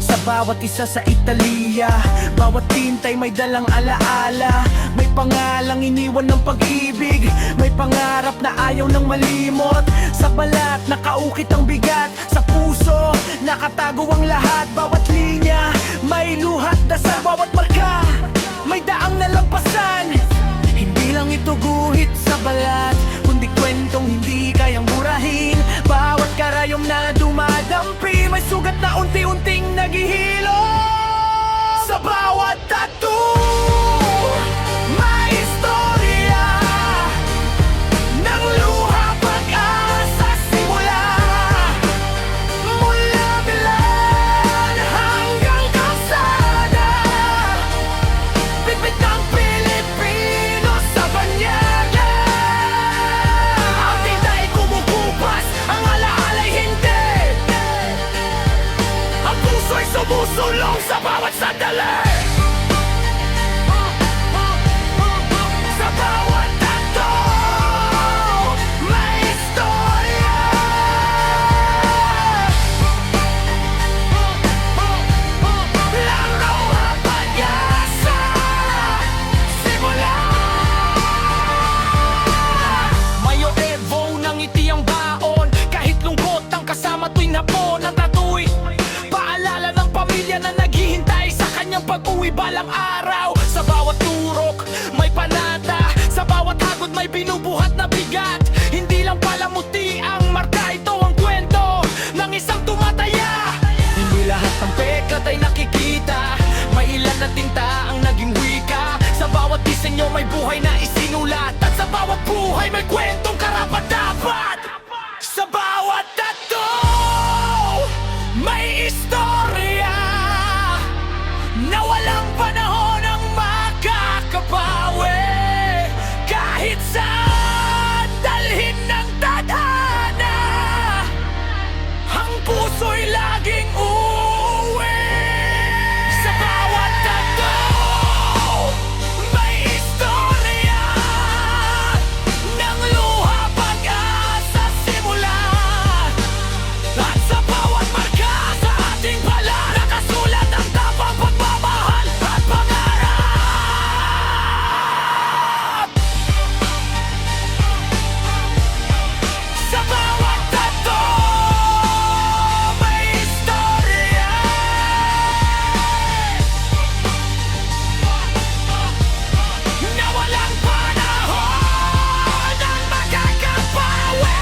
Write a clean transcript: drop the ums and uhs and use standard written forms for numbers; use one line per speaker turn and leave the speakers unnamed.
Sa bawat isa sa Italia, bawat tintay may dalang alaala. May pangalang iniwan ng pag-ibig, may pangarap na ayaw ng malimot. Sa balat nakaukit ang bigat, sa puso nakatago ang lahat. Bawat linya may luhat, dasal bawat marka may daang nalampasan. Hindi lang ito guhit sa balat, kundi kwentong hindi kayang burahin. Bawat karayom na dumadampi, may sugat na unti-unting naghihilo. Sa bawat tattoo may istorya ng luha, pag-asa, simula. Mula Milan hanggang kalsada, bitbit ng Pilipino sa banyaga. Ang tinta'y kumukupas, ang alaala'y hindi. Ang puso'y sumusulong sa bawat sandali. Sa bawat tattoo may istorya. Laro ang pag-asa, simula. Mayo Evo ng ngiti ang baon, kahit lungkot ang kasama tuwing hapon. Ang tatu'y paalala ng pamilya na naghihintay sa kanyang pag-uwi balang araw. Sa bawat turok may panata, sa bawat hagod may binubuhat na bigat. Hindi lang pala muti ang marka, ito ang kwento ng isang tumataya. Hindi lahat ng peklat ay nakikita, may ilan na tinta ang naging wika. Sa bawat disenyo may buhay na isinulat, at sa bawat buhay may kwentong karapat-dapat. Sa bawat tattoo may istorya na walang panahon ang makakabawi. Kahit saan dalhin ng tadhana, ang puso'y laging uuwi. Sa bawat tattoo may istorya ng luha, pag-asa, simula. At sa bawat marka sa ating balat, nakasulat ang tapang pagmamahal at pangarap. Sa bawat tattoo may istorya na walang panahon ang makakabawi.